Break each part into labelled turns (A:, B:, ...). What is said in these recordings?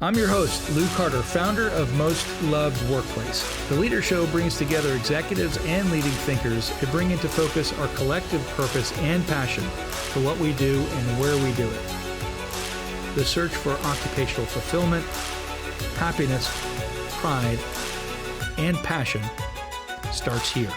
A: I'm your host, Lou Carter, founder of Most Loved Workplace. The Leader Show brings together executives and leading thinkers to bring into focus our collective purpose and passion for what we do and where we do it. The search for occupational fulfillment, happiness, pride, and passion starts here.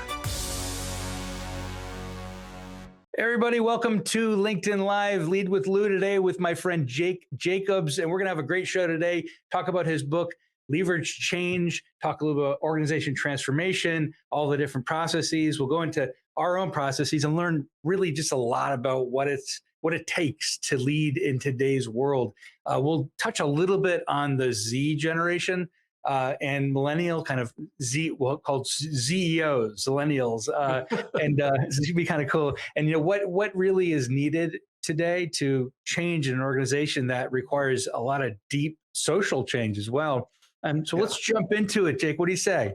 A: Everybody, welcome to LinkedIn Live, Lead with Lou, today with my friend Jake Jacobs. And we're going to have a great show today, talk about his book, Leverage Change, talk a little about organization transformation, all the different processes. We'll go into our own processes and learn really just a lot about what it takes to lead in today's world. We'll touch a little bit on the Z generation and millennial, kind of called ZEOs, Zillennials, and this should be kind of cool. And you know what really is needed today to change an organization that requires a lot of deep social change as well. So let's jump into it, Jake. What do you say?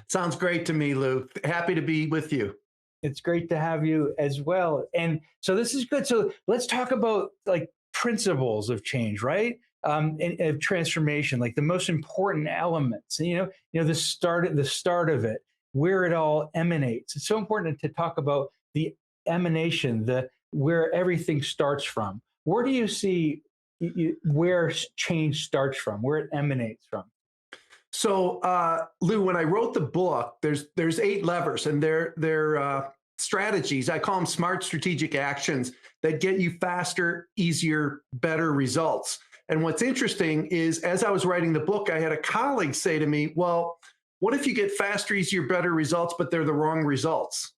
B: Sounds great to me, Lou. Happy to be with you.
A: It's great to have you as well. And so this is good. So let's talk about like principles of change, right? And of transformation, like the most important elements, and, the start of it, where it all emanates. It's so important to talk about the emanation, where everything starts from. Where do you see where change starts from, where it emanates from?
B: So, Lou, when I wrote the book, there's 8 levers, and they're strategies. I call them smart strategic actions that get you faster, easier, better results. And what's interesting is, as I was writing the book, I had a colleague say to me, well, what if you get faster, easier, better results, but they're the wrong results?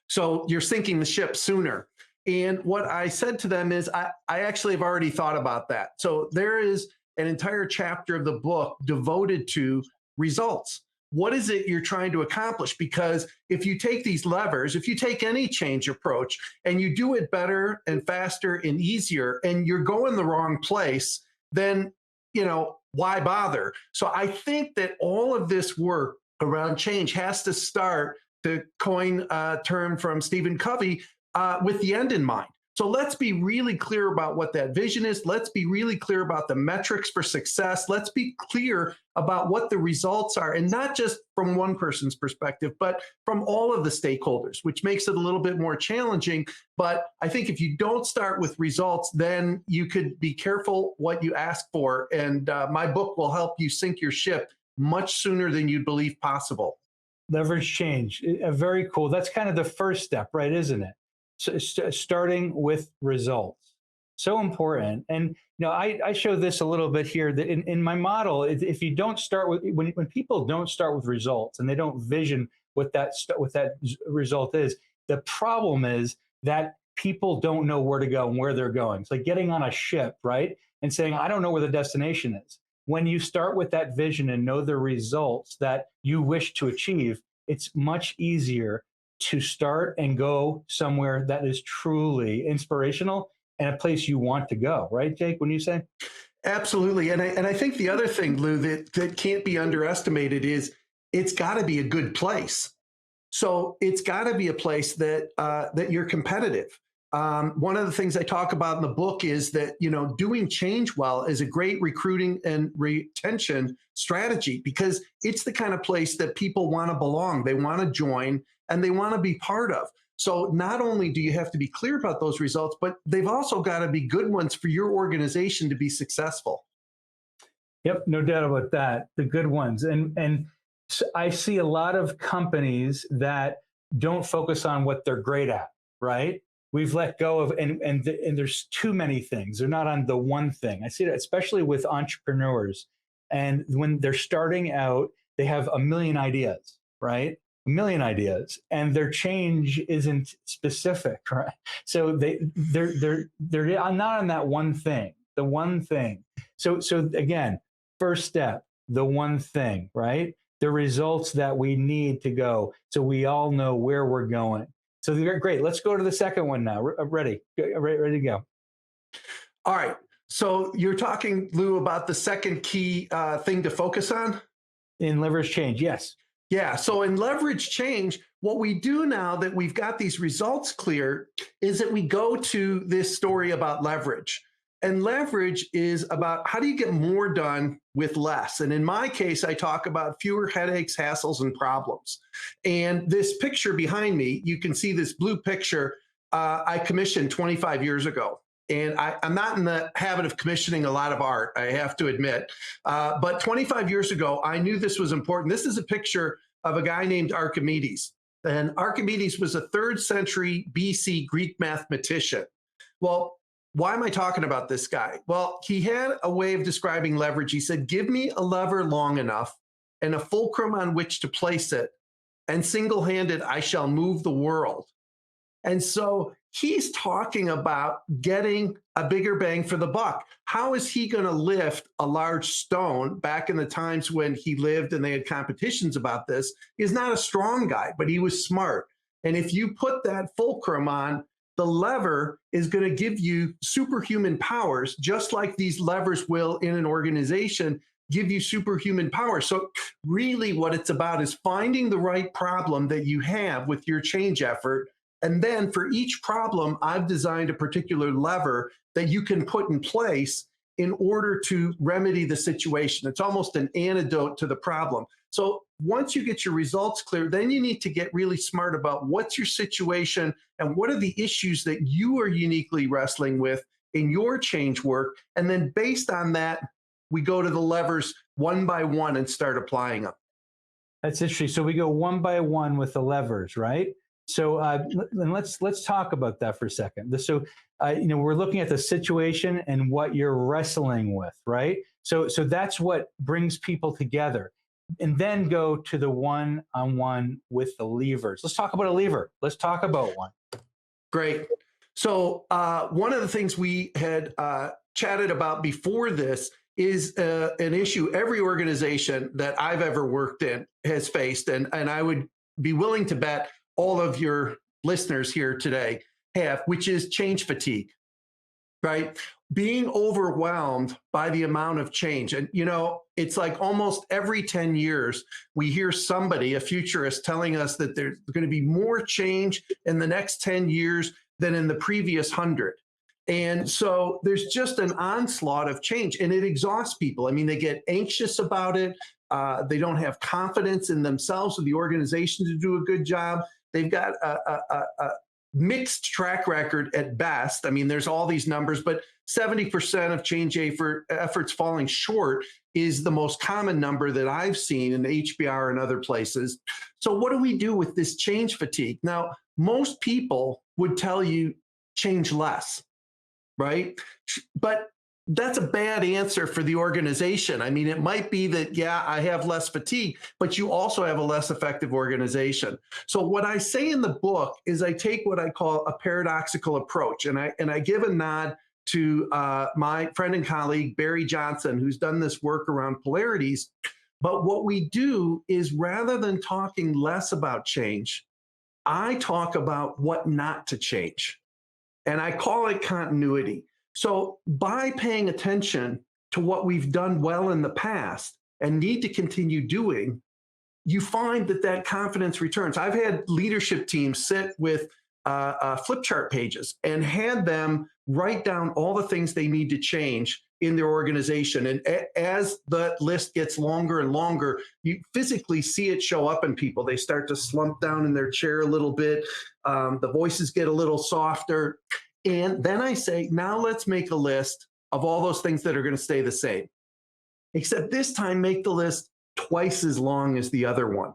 B: So you're sinking the ship sooner. And what I said to them is, I actually have already thought about that. So there is an entire chapter of the book devoted to results. What is it you're trying to accomplish? Because if you take these levers, if you take any change approach and you do it better and faster and easier, and you're going the wrong place, then, why bother? So I think that all of this work around change has to start, to coin a term from Stephen Covey, with the end in mind. So let's be really clear about what that vision is. Let's be really clear about the metrics for success. Let's be clear about what the results are, and not just from one person's perspective, but from all of the stakeholders, which makes it a little bit more challenging. But I think if you don't start with results, then you could be careful what you ask for. And my book will help you sink your ship much sooner than you believe possible.
A: Leverage change. Very cool. That's kind of the first step, right? Isn't it? So starting with results, so important. And I show this a little bit here, that in my model, if you don't start with, when people don't start with results and they don't vision what that result is, the problem is that people don't know where to go and where they're going. It's like getting on a ship, right? And saying, I don't know where the destination is. When you start with that vision and know the results that you wish to achieve, it's much easier to start and go somewhere that is truly inspirational and a place you want to go, right, Jake? When you say?
B: Absolutely. And I think the other thing, Lou, that can't be underestimated is it's got to be a good place. So it's got to be a place that you're competitive. One of the things I talk about in the book is that, doing change well is a great recruiting and retention strategy, because it's the kind of place that people want to belong. They want to join and they want to be part of. So not only do you have to be clear about those results, but they've also got to be good ones for your organization to be successful.
A: Yep, no doubt about that. The good ones. And I see a lot of companies that don't focus on what they're great at, right? We've let go of, and there's too many things. They're not on the one thing. I see that especially with entrepreneurs. And when they're starting out, they have a million ideas, right? A million ideas, and their change isn't specific, right? So they're not on that one thing, the one thing. So again, first step, the one thing, right? The results that we need to go, so we all know where we're going. So great. Let's go to the second one now. Ready to go.
B: All right. So you're talking, Lou, about the second key thing to focus on?
A: In leverage change, yes.
B: Yeah. So in leverage change, what we do now that we've got these results clear is that we go to this story about leverage. And leverage is about how do you get more done with less? And in my case, I talk about fewer headaches, hassles, and problems. And this picture behind me, you can see this blue picture I commissioned 25 years ago. And I'm not in the habit of commissioning a lot of art, I have to admit. But 25 years ago, I knew this was important. This is a picture of a guy named Archimedes. And Archimedes was a 3rd century BC Greek mathematician. Well, why am I talking about this guy? Well, he had a way of describing leverage. He said, give me a lever long enough and a fulcrum on which to place it, and single-handed I shall move the world. And so he's talking about getting a bigger bang for the buck. How is he going to lift a large stone back in the times when he lived and they had competitions about this? He's not a strong guy, but he was smart. And if you put that fulcrum on, the lever is going to give you superhuman powers, just like these levers will in an organization give you superhuman power. So really what it's about is finding the right problem that you have with your change effort. And then for each problem, I've designed a particular lever that you can put in place in order to remedy the situation. It's almost an antidote to the problem. So once you get your results clear, then you need to get really smart about what's your situation and what are the issues that you are uniquely wrestling with in your change work. And then based on that, we go to the levers one by one and start applying them.
A: That's interesting. So we go one by one with the levers, right? So let's talk about that for a second. So we're looking at the situation and what you're wrestling with, right? So that's what brings people together, and then go to the one-on-one with the levers. Let's talk about a lever. Let's talk about one.
B: Great. So one of the things we had chatted about before this is an issue every organization that I've ever worked in has faced, and I would be willing to bet all of your listeners here today have, which is change fatigue, right? Being overwhelmed by the amount of change. And, it's like almost every 10 years, we hear somebody, a futurist, telling us that there's going to be more change in the next 10 years than in the previous 100. And so there's just an onslaught of change, and it exhausts people. I mean, they get anxious about it. They don't have confidence in themselves or the organization to do a good job. They've got a mixed track record at best. I mean, there's all these numbers, but 70% of change efforts falling short is the most common number that I've seen in HBR and other places. So what do we do with this change fatigue? Now, most people would tell you change less, right? But that's a bad answer for the organization. I mean, it might be that, yeah, I have less fatigue, but you also have a less effective organization. So what I say in the book is I take what I call a paradoxical approach, and I give a nod to my friend and colleague, Barry Johnson, who's done this work around polarities. But what we do is rather than talking less about change, I talk about what not to change. And I call it continuity. So by paying attention to what we've done well in the past and need to continue doing, you find that confidence returns. I've had leadership teams sit with flip chart pages and had them write down all the things they need to change in their organization. And as the list gets longer and longer, you physically see it show up in people. They start to slump down in their chair a little bit. The voices get a little softer. And then I say, now let's make a list of all those things that are going to stay the same. Except this time, make the list twice as long as the other one.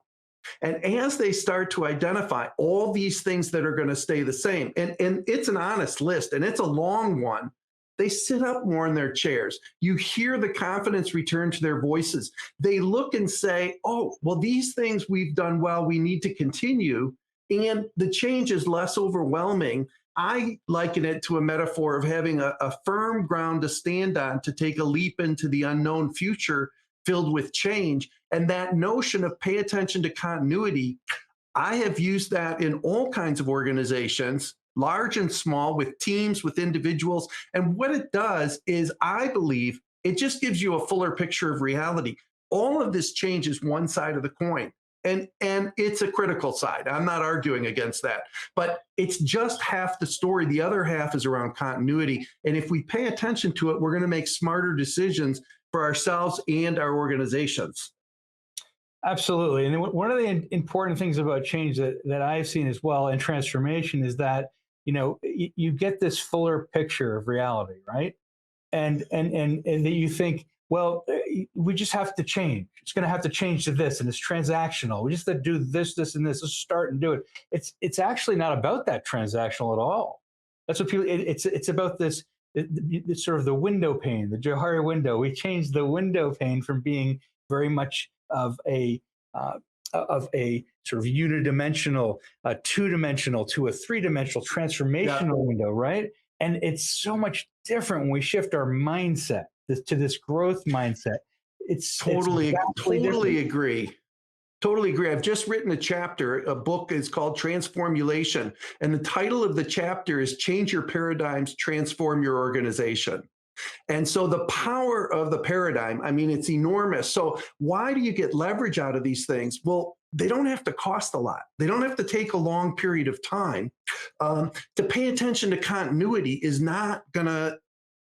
B: And as they start to identify all these things that are going to stay the same, and it's an honest list, and it's a long one, they sit up more in their chairs. You hear the confidence return to their voices. They look and say, oh, well, these things we've done well, we need to continue. And the change is less overwhelming. I liken it to a metaphor of having a firm ground to stand on to take a leap into the unknown future filled with change. And that notion of pay attention to continuity, I have used that in all kinds of organizations, large and small, with teams, with individuals. And what it does is, I believe, it just gives you a fuller picture of reality. All of this change is one side of the coin. And it's a critical side. I'm not arguing against that, but it's just half the story. The other half is around continuity. And if we pay attention to it, we're going to make smarter decisions for ourselves and our organizations.
A: Absolutely. And one of the important things about change that I've seen as well in transformation is that, you get this fuller picture of reality, right? And that you think, well, we just have to change. It's going to have to change to this, and it's transactional. We just have to do this, this, and this. Let's start and do it. It's actually not about that transactional at all. That's what people. It's about this. It's sort of the window pane, the Johari window. We changed the window pane from being very much of a sort of unidimensional, two-dimensional to a three-dimensional transformational window, right? And it's so much different when we shift our mindset to this growth mindset. It's
B: totally agree. Totally agree. I've just written a chapter. A book is called Transformulation, and the title of the chapter is "Change Your Paradigms, Transform Your Organization." And so the power of the paradigm, I mean, it's enormous. So why do you get leverage out of these things? Well, they don't have to cost a lot. They don't have to take a long period of time. To pay attention to continuity is not going to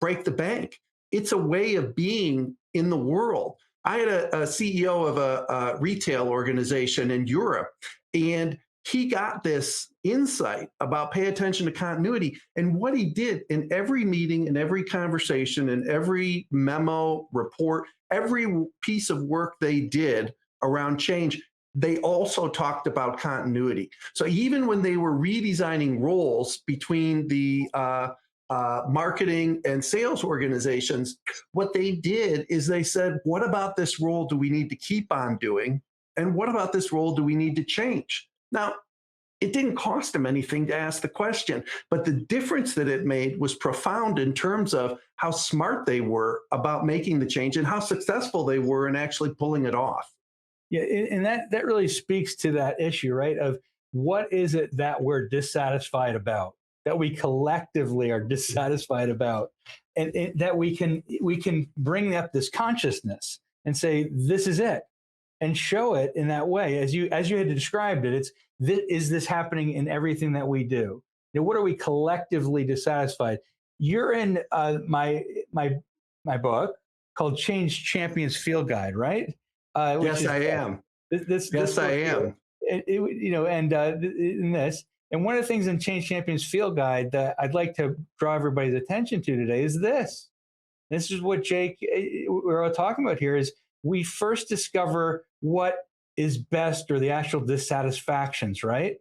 B: break the bank. It's a way of being in the world. I had a CEO of a retail organization in Europe, and he got this insight about pay attention to continuity. And what he did in every meeting, in every conversation, in every memo, report, every piece of work they did around change, they also talked about continuity. So even when they were redesigning roles between the marketing and sales organizations, what they did is they said, what about this role do we need to keep on doing? And what about this role do we need to change? Now, it didn't cost them anything to ask the question, but the difference that it made was profound in terms of how smart they were about making the change and how successful they were in actually pulling it off.
A: Yeah, and that really speaks to that issue, right? Of what is it that we're dissatisfied about, that we collectively are dissatisfied about, and that we can bring up this consciousness and say, this is it, and show it in that way as you had described it. It's is this happening in everything that we do? What are we collectively dissatisfied? You're in my book called Change Champions Field Guide, right?
B: Yes, I am. Yes, I am.
A: In this, and one of the things in Change Champions Field Guide that I'd like to draw everybody's attention to today is this. This is what Jake, we're all talking about here, is we first discover what is best or the actual dissatisfactions, right?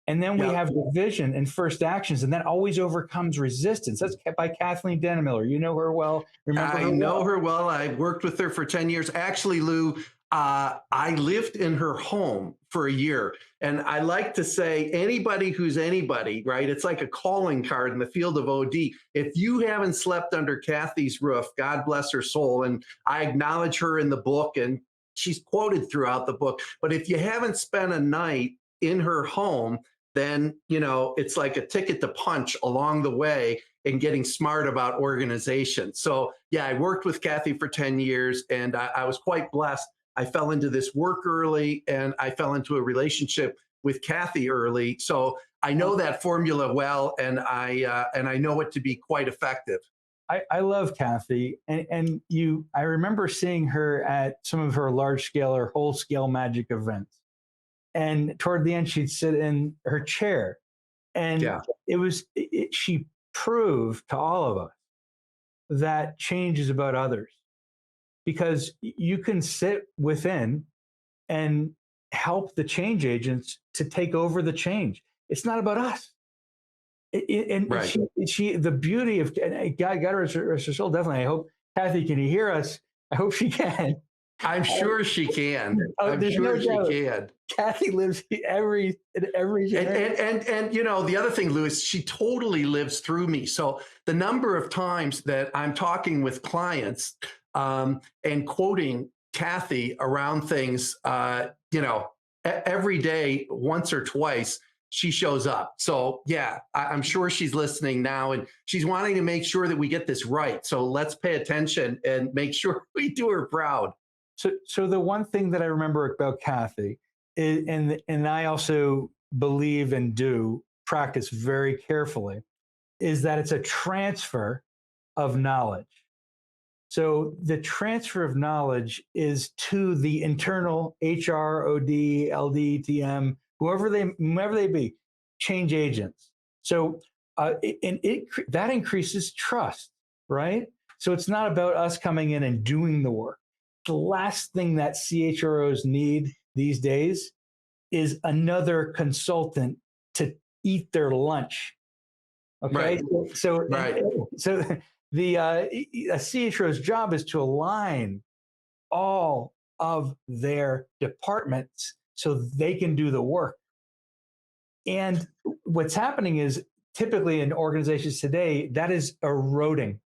A: And then we have the vision and first actions, and that always overcomes resistance. That's by Kathleen Dennemiller. You know her well.
B: Remember her? I know her well. I worked with her for 10 years. Actually, Lou, I lived in her home for a year. And I like to say anybody who's anybody, right? It's like a calling card in the field of OD. If you haven't slept under Kathy's roof, God bless her soul. And I acknowledge her in the book, and she's quoted throughout the book. But if you haven't spent a night in her home, then, it's like a ticket to punch along the way in getting smart about organization. So yeah, I worked with Kathy for 10 years, and I was quite blessed. I fell into this work early, and I fell into a relationship with Kathy early. So I know that formula well, and I know it to be quite effective.
A: I love Kathy, and I remember seeing her at some of her large scale or whole scale magic events. And toward the end, she'd sit in her chair, and she proved to all of us that change is about others, because you can sit within and help the change agents to take over the change. It's not about us.
B: Right.
A: She the beauty of, and God rest her soul, definitely. I hope, Kathy, can you hear us? I hope she can.
B: I'm sure she can. I'm sure she can.
A: Kathy lives in every
B: and the other thing, Louis, she totally lives through me. So the number of times that I'm talking with clients and quoting Kathy around things, every day, once or twice, she shows up. So yeah, I'm sure she's listening now, and she's wanting to make sure that we get this right. So let's pay attention and make sure we do her proud.
A: So the one thing that I remember about Kathy and I also believe and do practice very carefully, is that it's a transfer of knowledge. So the transfer of knowledge is to the internal HR, OD, LD, TM, whoever they be, change agents. So that increases trust, right? So it's not about us coming in and doing the work. The last thing that CHROs need these days is another consultant to eat their lunch. Okay,
B: Right.
A: so
B: Right.
A: so the a CHRO's job is to align all of their departments so they can do the work. And what's happening is typically in organizations today that is eroding.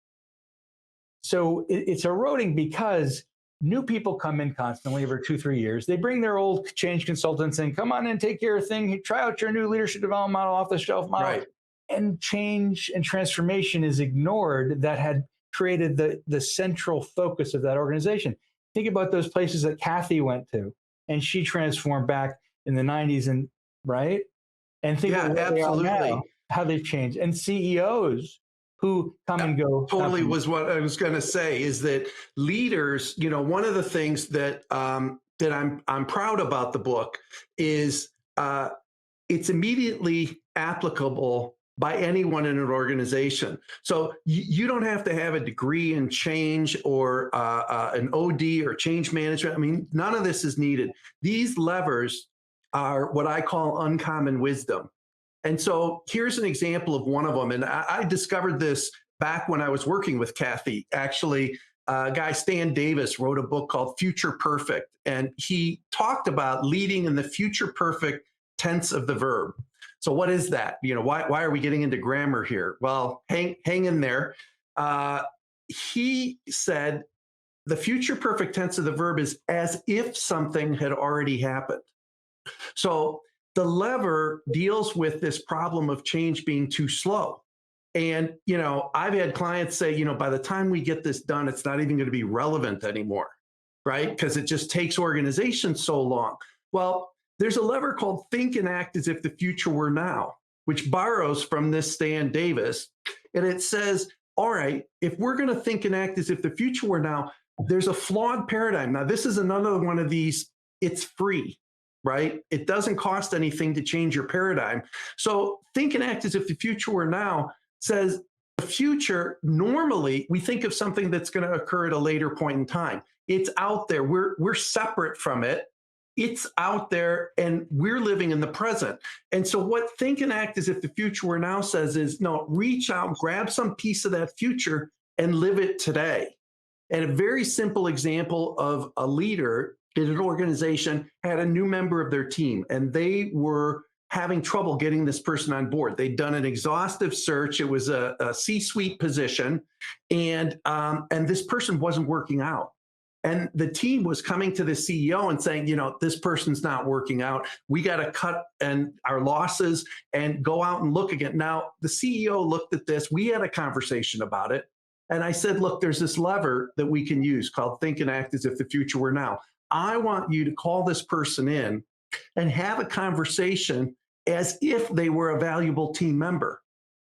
A: So it's eroding because new people come in constantly over 2-3 years. They bring their old change consultants in, come on and take your thing, try out your new leadership development model, off the shelf model.
B: Right.
A: And change and transformation is ignored that had created the central focus of that organization. Think about those places that Kathy went to and she transformed back in the 90s, and right? And think
B: Yeah,
A: about where they are now,
B: absolutely.
A: how they've changed. And CEOs who come and go.
B: Totally was what I was going to say, is that leaders, one of the things that that I'm proud about the book is it's immediately applicable by anyone in an organization. So you don't have to have a degree in change or an OD or change management. I mean, none of this is needed. These levers are what I call uncommon wisdom. And so here's an example of one of them. And I discovered this back when I was working with Kathy. Actually, guy Stan Davis wrote a book called Future Perfect. And he talked about leading in the future perfect tense of the verb. So what is that? Why are we getting into grammar here? Well, hang in there. He said the future perfect tense of the verb is as if something had already happened. So the lever deals with this problem of change being too slow. And, I've had clients say, by the time we get this done, it's not even going to be relevant anymore, right? Because it just takes organizations so long. Well, there's a lever called think and act as if the future were now, which borrows from this Stan Davis. And it says, all right, if we're going to think and act as if the future were now, there's a flawed paradigm. Now, this is another one of these, it's free, right? It doesn't cost anything to change your paradigm. So think and act as if the future were now says the future, normally we think of something that's going to occur at a later point in time. It's out there. We're separate from it. It's out there and we're living in the present. And so what think and act as if the future were now says is, no, reach out, grab some piece of that future and live it today. And a very simple example of a leader in an organization had a new member of their team, and they were having trouble getting this person on board. They'd done an exhaustive search. It was a C-suite position, and this person wasn't working out. And the team was coming to the CEO and saying, this person's not working out. We got to cut our losses and go out and look again. Now, the CEO looked at this. We had a conversation about it. And I said, look, there's this lever that we can use called think and act as if the future were now. I want you to call this person in and have a conversation as if they were a valuable team member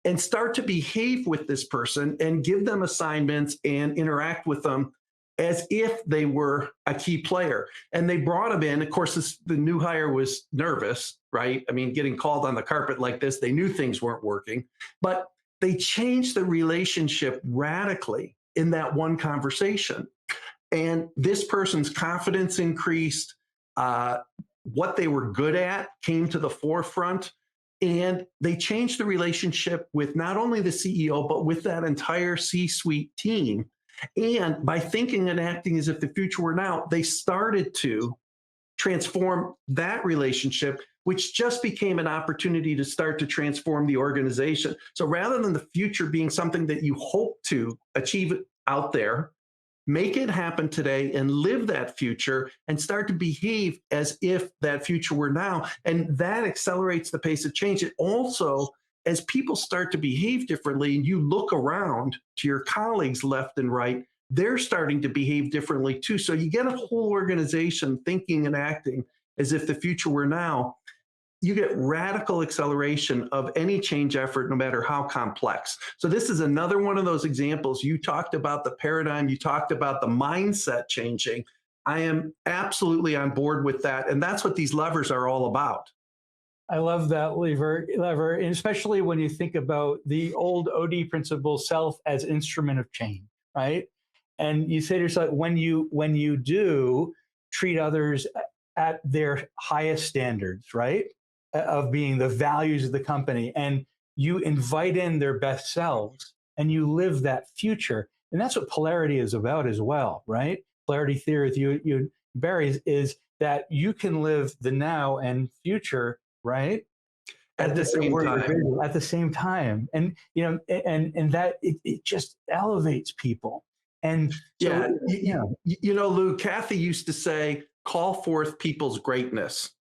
B: and start to behave with this person and give them assignments and interact with them as if they were a key player. And they brought him in. Of course, the new hire was nervous, right? I mean, getting called on the carpet like this, they knew things weren't working, but they changed the relationship radically in that one conversation. And this person's confidence increased. What they were good at came to the forefront. And they changed the relationship with not only the CEO, but with that entire C-suite team. And by thinking and acting as if the future were now, they started to transform that relationship, which just became an opportunity to start to transform the organization. So rather than the future being something that you hope to achieve out there, make it happen today and live that future and start to behave as if that future were now. And that accelerates the pace of change. It also, as people start to behave differently and you look around to your colleagues left and right, they're starting to behave differently too. So you get a whole organization thinking and acting as if the future were now, you get radical acceleration of any change effort, no matter how complex. So this is another one of those examples. You talked about the paradigm, you talked about the mindset changing. I am absolutely on board with that. And that's what these levers are all about.
A: I love that lever, and especially when you think about the old OD principle, self as instrument of change, right? And you say to yourself, when you do treat others at their highest standards, right, of being the values of the company, and you invite in their best selves, and you live that future, and that's what polarity is about as well, right? Polarity theory with you Barry is that you can live the now and future, right?
B: At the same time.
A: At the same time. And, and that it just elevates people. And so,
B: Lou, Kathy used to say, call forth people's greatness.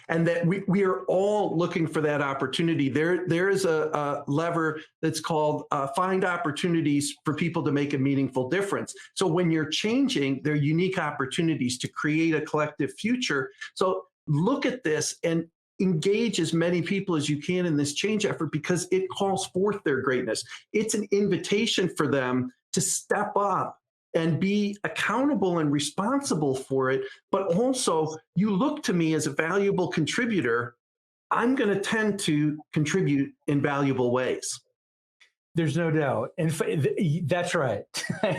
B: And that we are all looking for that opportunity. There is a lever that's called find opportunities for people to make a meaningful difference. So when you're changing, there are unique opportunities to create a collective future. So look at this and engage as many people as you can in this change effort, because it calls forth their greatness. It's an invitation for them to step up and be accountable and responsible for it. But also, you look to me as a valuable contributor, I'm going to tend to contribute in valuable ways.
A: There's no doubt. And that's right.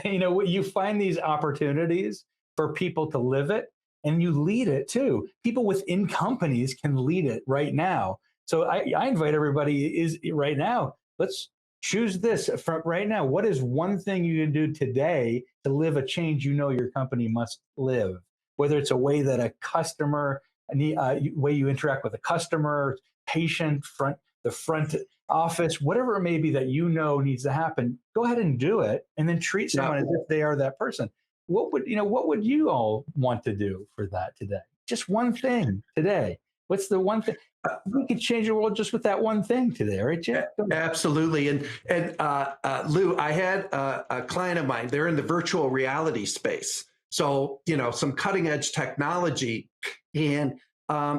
A: You find these opportunities for people to live it, and you lead it too. People within companies can lead it right now. So I invite everybody right now, let's choose this from right now. What is one thing you can do today to live a change your company must live? Whether it's a way that a customer, way you interact with a customer, patient, the front office, whatever it may be that needs to happen, go ahead and do it, and then treat someone as if they are that person. What would you all want to do for that today? Just one thing today. What's the one thing? We could change the world just with that one thing today, right, Jim?
B: Absolutely. And Lou, I had a client of mine. They're in the virtual reality space. So, some cutting edge technology. And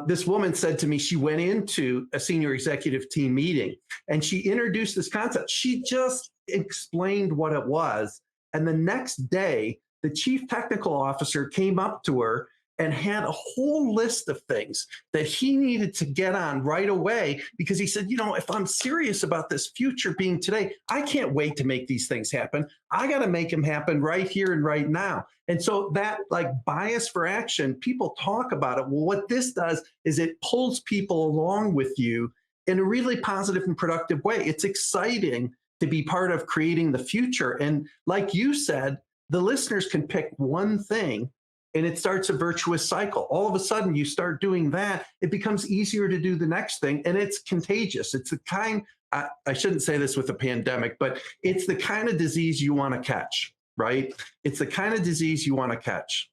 B: this woman said to me, she went into a senior executive team meeting and she introduced this concept. She just explained what it was. And the next day, the chief technical officer came up to her and had a whole list of things that he needed to get on right away, because he said, if I'm serious about this future being today, I can't wait to make these things happen. I got to make them happen right here and right now. And so that bias for action, people talk about it. Well, what this does is it pulls people along with you in a really positive and productive way. It's exciting to be part of creating the future. And like you said, the listeners can pick one thing and it starts a virtuous cycle. All of a sudden, you start doing that, it becomes easier to do the next thing, and it's contagious. It's the kind, I shouldn't say this with a pandemic, but it's the kind of disease you want to catch, right? It's the kind of disease you want to catch.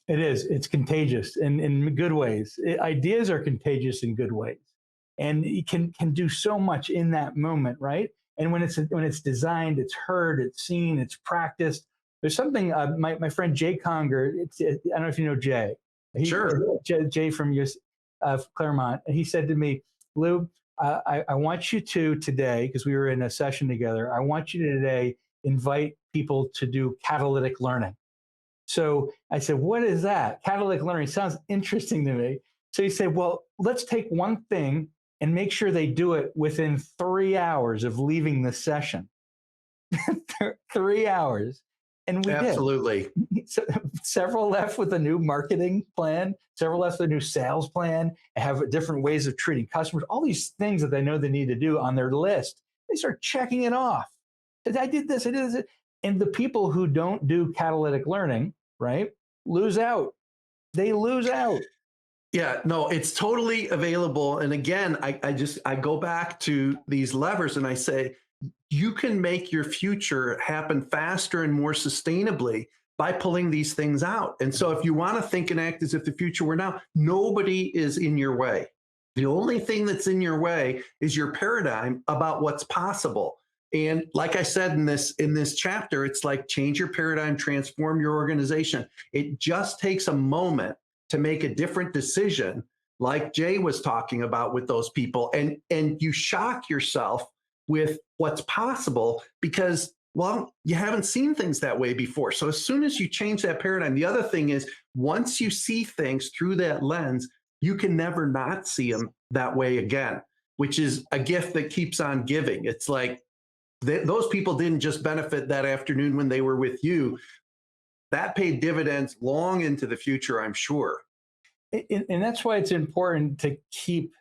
A: It is. It's contagious in good ways. Ideas are contagious in good ways, and it can do so much in that moment, right? And when it's designed, it's heard, it's seen, it's practiced. There's something, my friend Jay Conger, I don't know if you know Jay.
B: Sure.
A: Jay from Claremont. And he said to me, Lou, I want you to today, because we were in a session together, I want you to today invite people to do catalytic learning. So I said, what is that? Catalytic learning sounds interesting to me. So he said, well, let's take one thing and make sure they do it within 3 hours of leaving the session. 3 hours. And we
B: absolutely
A: did. So, several left with a new marketing plan, several left with a new sales plan, have different ways of treating customers, all these things that they know they need to do on their list. They start checking it off. I did this, I did this. And the people who don't do catalytic learning, right, lose out. They lose out.
B: Yeah, no, it's totally available. And again, I go back to these levers and I say, you can make your future happen faster and more sustainably by pulling these things out. And so if you want to think and act as if the future were now, nobody is in your way. The only thing that's in your way is your paradigm about what's possible. And like I said in this chapter, it's like change your paradigm, transform your organization. It just takes a moment to make a different decision, like Jay was talking about with those people, and you shock yourself with what's possible because, well, you haven't seen things that way before. So as soon as you change that paradigm, the other thing is once you see things through that lens, you can never not see them that way again, which is a gift that keeps on giving. It's like those people didn't just benefit that afternoon when they were with you. That paid dividends long into the future, I'm sure.
A: And that's why it's important to keep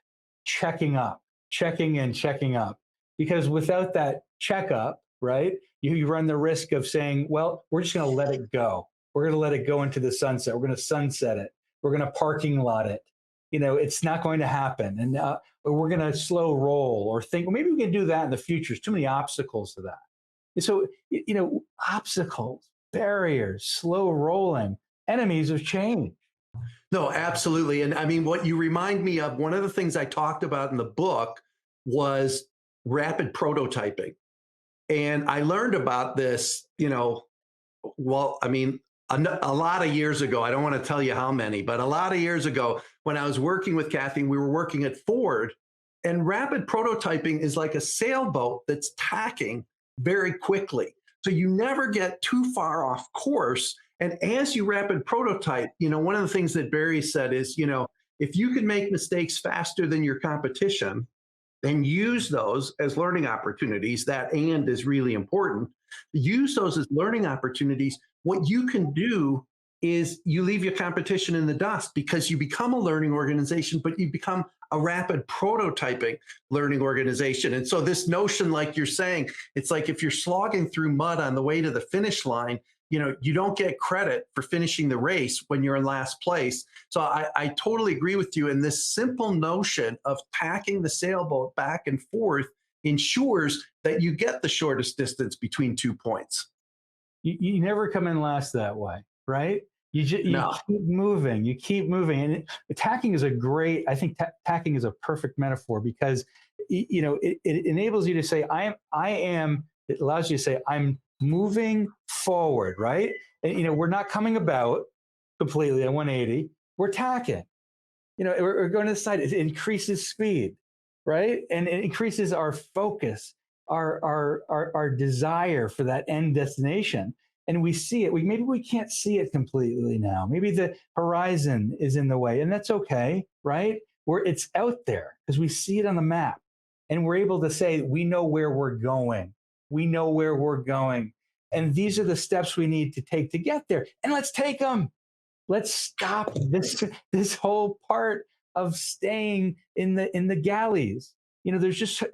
A: checking up, checking and checking up, because without that checkup, right, you run the risk of saying, well, we're just going to let it go. We're going to let it go into the sunset. We're going to sunset it. We're going to parking lot it. It's not going to happen. And we're going to slow roll or think, well, maybe we can do that in the future. There's too many obstacles to that. And so, obstacles, barriers, slow rolling, enemies of change.
B: No, absolutely. And I mean, what you remind me of, one of the things I talked about in the book was rapid prototyping. And I learned about this, well, I mean, a lot of years ago. I don't want to tell you how many, but a lot of years ago when I was working with Kathy, we were working at Ford, and rapid prototyping is like a sailboat that's tacking very quickly. So you never get too far off course. And as you rapid prototype, one of the things that Barry said is, if you can make mistakes faster than your competition and use those as learning opportunities, that and is really important. Use those as learning opportunities. What you can do is you leave your competition in the dust because you become a learning organization, but you become a rapid prototyping learning organization. And so this notion, like you're saying, it's like if you're slogging through mud on the way to the finish line, you don't get credit for finishing the race when you're in last place. So I totally agree with you. And this simple notion of tacking the sailboat back and forth ensures that you get the shortest distance between 2 points.
A: You never come in last that way, right? You
B: No.
A: keep moving, you keep moving. And tacking is I think tacking is a perfect metaphor because, it enables you to say, it allows you to say, I'm moving forward, right? And, we're not coming about completely at 180, we're tacking. We're going to the side. It increases speed, right? And it increases our focus, our desire for that end destination. And we see it. Maybe we can't see it completely now. Maybe the horizon is in the way, and that's okay, right? It's out there because we see it on the map, and we're able to say we know where we're going. We know where we're going, and these are the steps we need to take to get there. And let's take them. Let's stop this whole part of staying in the galleys. There's just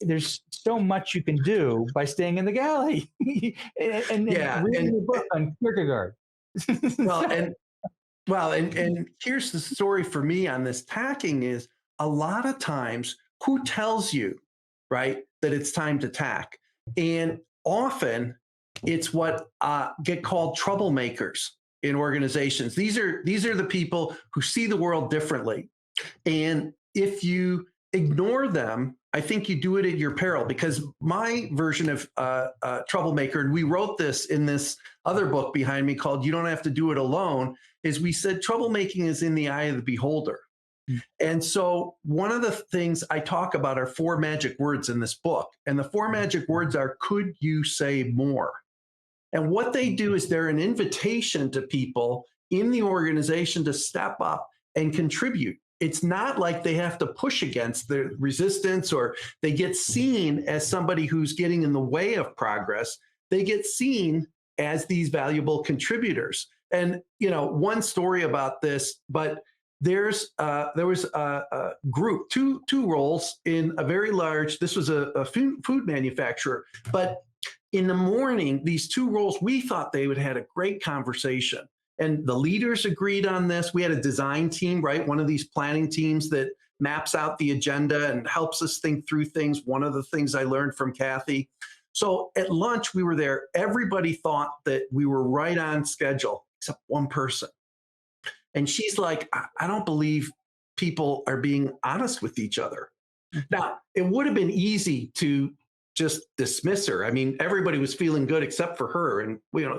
A: there's so much you can do by staying in the galley and reading a book on Kierkegaard.
B: And here's the story for me on this tacking is a lot of times who tells you, right, that it's time to tack? And often it's what get called troublemakers in organizations. These are the people who see the world differently. And if you ignore them, I think you do it at your peril, because my version of troublemaker, and we wrote this in this other book behind me called You Don't Have to Do It Alone, is we said troublemaking is in the eye of the beholder. And so one of the things I talk about are 4 magic words in this book. And the 4 magic words are, could you say more? And what they do is they're an invitation to people in the organization to step up and contribute. It's not like they have to push against the resistance or they get seen as somebody who's getting in the way of progress. They get seen as these valuable contributors. And, one story about this, but there was a group, two roles in a very large, this was a food manufacturer, but in the morning, these 2 roles, we thought they would have had a great conversation. And the leaders agreed on this. We had a design team, right? One of these planning teams that maps out the agenda and helps us think through things. One of the things I learned from Kathy. So at lunch, we were there. Everybody thought that we were right on schedule, except one person. And she's like, I don't believe people are being honest with each other. Now, it would have been easy to just dismiss her. I mean, everybody was feeling good except for her. And,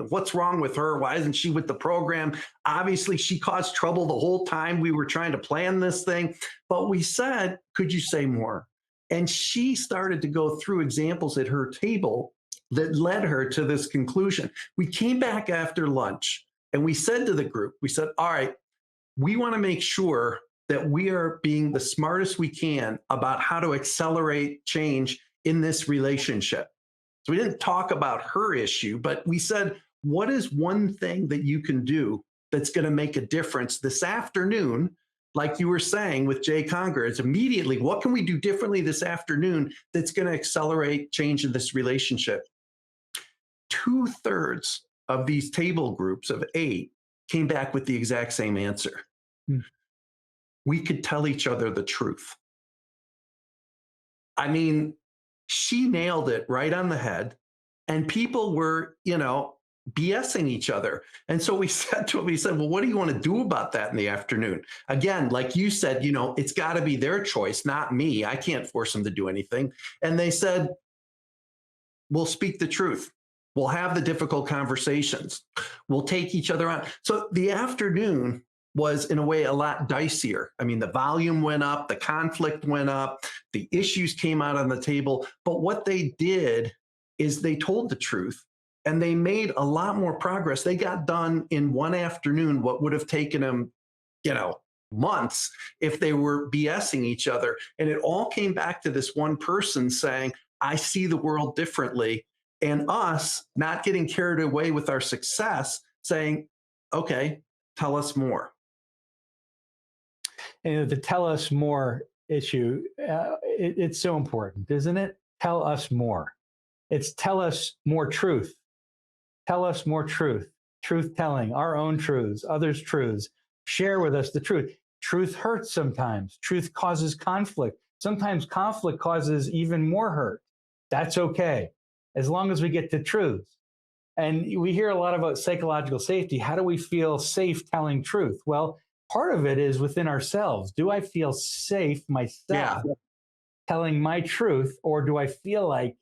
B: what's wrong with her? Why isn't she with the program? Obviously, she caused trouble the whole time we were trying to plan this thing. But we said, could you say more? And she started to go through examples at her table that led her to this conclusion. We came back after lunch and we said to the group, we said, all right, we want to make sure that we are being the smartest we can about how to accelerate change in this relationship. So we didn't talk about her issue, but we said, what is one thing that you can do that's going to make a difference this afternoon? Like you were saying with Jay Conger, it's immediately, what can we do differently this afternoon that's going to accelerate change in this relationship? 2/3 of these table groups of 8 came back with the exact same answer. We could tell each other the truth. I mean, she nailed it right on the head. And people were, BSing each other. And so we said to him, we said, well, what do you want to do about that in the afternoon? Again, like you said, it's got to be their choice, not me. I can't force them to do anything. And they said, we'll speak the truth. We'll have the difficult conversations. We'll take each other on. So the afternoon was in a way a lot dicier. I mean, the volume went up, the conflict went up, the issues came out on the table. But what they did is they told the truth and they made a lot more progress. They got done in one afternoon what would have taken them, months if they were BSing each other. And it all came back to this one person saying, I see the world differently. And us not getting carried away with our success, saying, okay, tell us more.
A: And the tell us more issue, it's so important, isn't it? Tell us more. It's tell us more truth. Tell us more truth. Truth telling, our own truths, others' truths. Share with us the truth. Truth hurts sometimes. Truth causes conflict. Sometimes conflict causes even more hurt. That's okay, as long as we get to truth. And we hear a lot about psychological safety. How do we feel safe telling truth? Well, part of it is within ourselves. Do I feel safe myself telling my truth, or do I feel like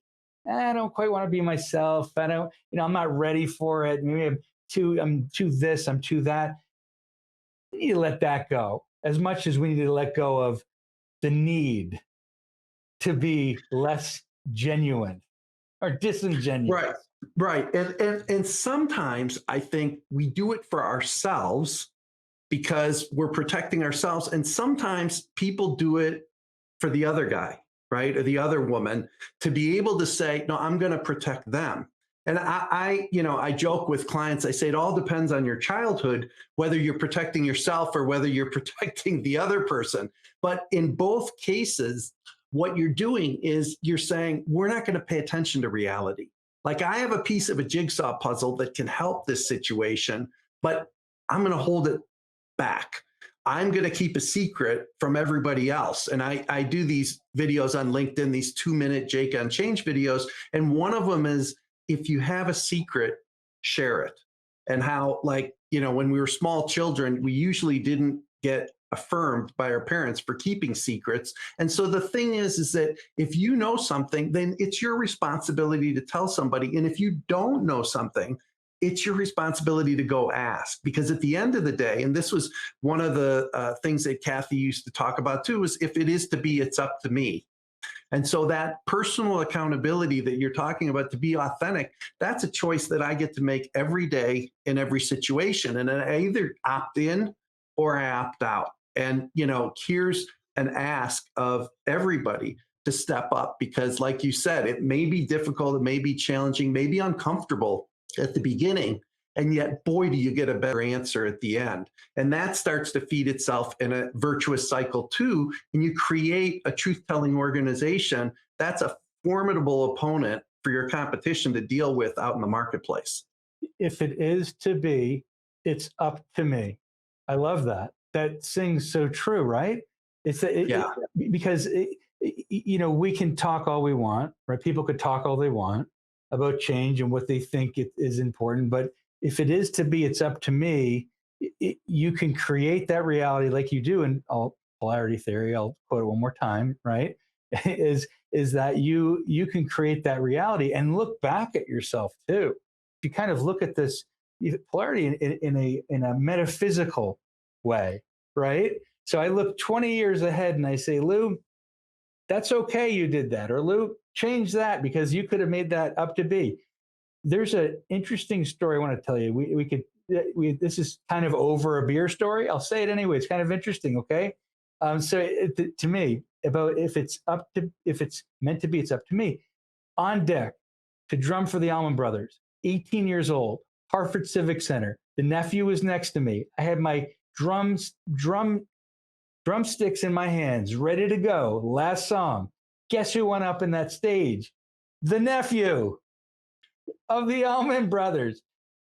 A: I don't quite want to be myself? I don't, I'm not ready for it. Maybe I'm too this, I'm too that. We need to let that go as much as we need to let go of the need to be less genuine or disingenuous.
B: Right. And sometimes I think we do it for ourselves because we're protecting ourselves. And sometimes people do it for the other guy, right? Or the other woman, to be able to say, no, I'm going to protect them. And I joke with clients, I say it all depends on your childhood, whether you're protecting yourself or whether you're protecting the other person. But in both cases, what you're doing is you're saying, we're not going to pay attention to reality. Like, I have a piece of a jigsaw puzzle that can help this situation, but I'm going to hold it back. I'm going to keep a secret from everybody else. And I do these videos on LinkedIn, these 2-minute Jake on Change videos. And one of them is, if you have a secret, share it. And how, when we were small children, we usually didn't get affirmed by our parents for keeping secrets. And so the thing is that if you know something, then it's your responsibility to tell somebody. And if you don't know something, it's your responsibility to go ask. Because at the end of the day, and this was one of the things that Kathy used to talk about too, is if it is to be, it's up to me. And so that personal accountability that you're talking about, to be authentic, that's a choice that I get to make every day in every situation. And I either opt in or I opt out. And, here's an ask of everybody to step up, because like you said, it may be difficult, it may be challenging, maybe uncomfortable at the beginning. And yet, boy, do you get a better answer at the end. And that starts to feed itself in a virtuous cycle too. And you create a truth-telling organization that's a formidable opponent for your competition to deal with out in the marketplace.
A: If it is to be, it's up to me. I love that. That sings so true, right? Because we can talk all we want, right? People could talk all they want about change and what they think it is important, but if it is to be, it's up to me. You can create that reality like you do in polarity theory. I'll quote it one more time, right? is that you can create that reality and look back at yourself too. You kind of look at this polarity in a metaphysical way, right? So I look 20 years ahead and I say, Lou, that's okay you did that, or Lou, change that because you could have made that up to be. There's an interesting story I want to tell you. This is kind of over a beer story. I'll say it anyway. It's kind of interesting, okay? To me, about if it's meant to be, it's up to me. On deck to drum for the Allman Brothers, 18 years old, Hartford Civic Center. The nephew was next to me. I had my drumsticks in my hands, ready to go. Last song. Guess who went up in that stage? The nephew of the Allman Brothers.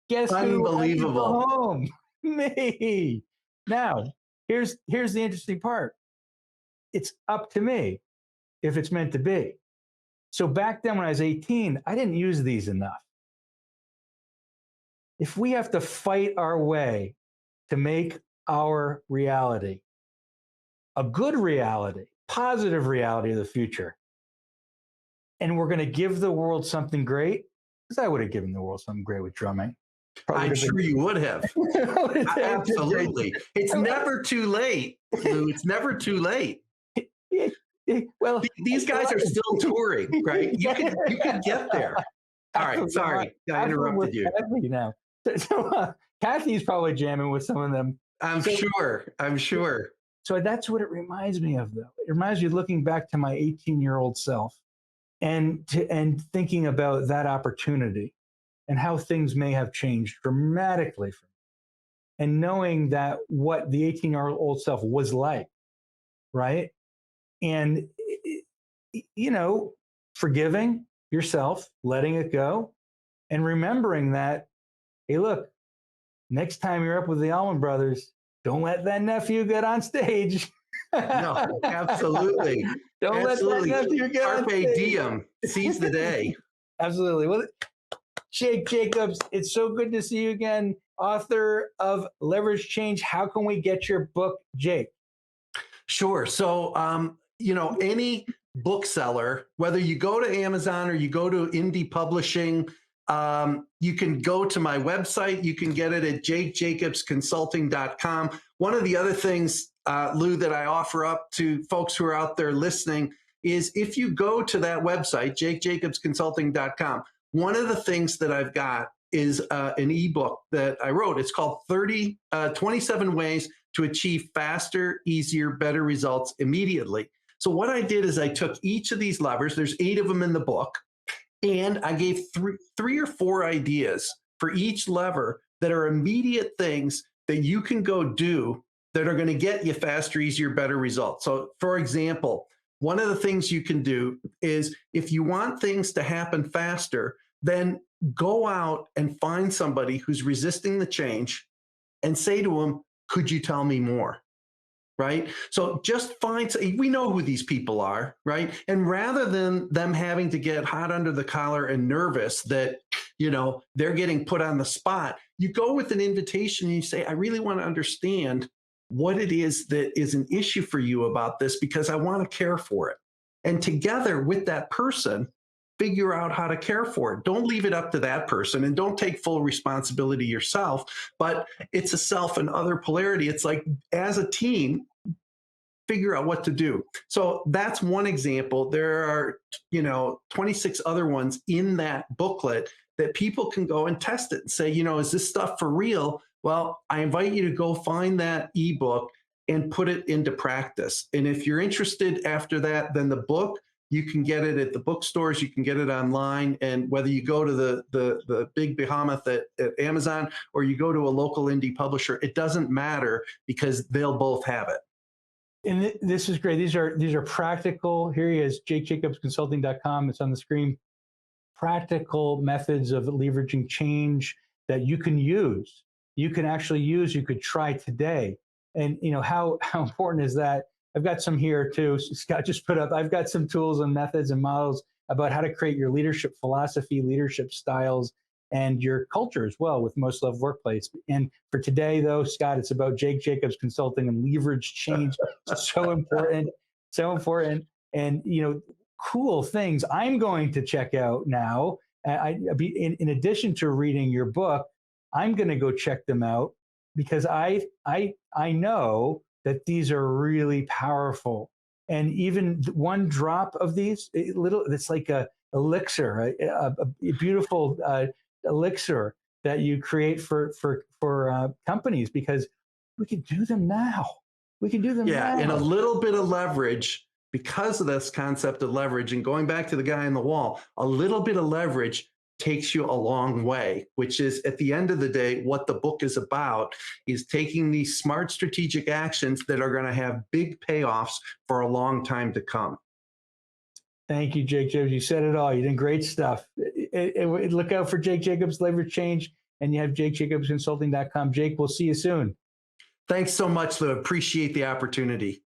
A: Guess who had to go home? Me. Now, here's the interesting part. It's up to me if it's meant to be. So back then when I was 18, I didn't use these enough. If we have to fight our way to make our reality a good reality, positive reality of the future, and we're going to give the world something great, because I would have given the world something great with drumming.
B: I'm sure you would have. Absolutely. It's never too late, Lou. It's never too late.
A: Well,
B: these guys are still touring, right? You can get there. All right, sorry, I interrupted you.
A: Kathy now. Kathy's probably jamming with some of them.
B: I'm sure.
A: So that's what it reminds me of, though. It reminds me of looking back to my 18-year-old self and thinking about that opportunity and how things may have changed dramatically for me. And knowing that what the 18-year-old self was like, right? And, forgiving yourself, letting it go, and remembering that, hey, look, next time you're up with the Allman Brothers, don't let that nephew get on stage.
B: No, absolutely.
A: Let that nephew get on stage.
B: Carpe diem, seize the day.
A: Absolutely. Well, Jake Jacobs, it's so good to see you again. Author of Leverage Change. How can we get your book, Jake?
B: Sure. So, any bookseller, whether you go to Amazon or you go to indie publishing, you can go to my website. You can get it at jakejacobsconsulting.com. One of the other things, Lou, that I offer up to folks who are out there listening is if you go to that website, jakejacobsconsulting.com, one of the things that I've got is an ebook that I wrote. It's called 27 Ways to Achieve Faster, Easier, Better Results Immediately. So what I did is I took each of these levers, there's 8 of them in the book, and I gave three or four ideas for each lever that are immediate things that you can go do that are going to get you faster, easier, better results. So for example, one of the things you can do is if you want things to happen faster, then go out and find somebody who's resisting the change and say to them, could you tell me more? Right? So just we know who these people are, right? And rather than them having to get hot under the collar and nervous that, they're getting put on the spot, you go with an invitation and you say, I really want to understand what it is that is an issue for you about this because I want to care for it. And together with that person, figure out how to care for it. Don't leave it up to that person and don't take full responsibility yourself, but it's a self and other polarity. It's like as a team, figure out what to do. So that's one example. There are, 26 other ones in that booklet that people can go and test it and say, is this stuff for real? Well, I invite you to go find that ebook and put it into practice. And if you're interested after that, then the book, you can get it at the bookstores, you can get it online, and whether you go to the big behemoth at Amazon or you go to a local indie publisher, it doesn't matter because they'll both have it.
A: And this is great. These are practical. Here he is, jakejacobsconsulting.com. It's on the screen. Practical methods of leveraging change that you can use. You can actually use. You could try today. And how important is that? I've got some here too. Scott just put up. I've got some tools and methods and models about how to create your leadership philosophy, leadership styles, and your culture as well with Most Loved Workplace. And for today, though, Scott, it's about Jake Jacobs Consulting and leverage change. So important, so important. and cool things I'm going to check out now. In addition to reading your book, I'm going to go check them out because I know that these are really powerful. And even one drop of these, it's like a elixir, a beautiful elixir that you create for companies, because we can do them now. We can do them now.
B: And a little bit of leverage, because of this concept of leverage, and going back to the guy on the wall, a little bit of leverage takes you a long way, which is, at the end of the day, what the book is about, is taking these smart strategic actions that are going to have big payoffs for a long time to come.
A: Thank you, Jake Jacobs. You said it all. You did great stuff. Look out for Jake Jacobs, Leverage Change, and you have JakeJacobsConsulting.com. Jake, we'll see you soon.
B: Thanks so much, Lou. Appreciate the opportunity.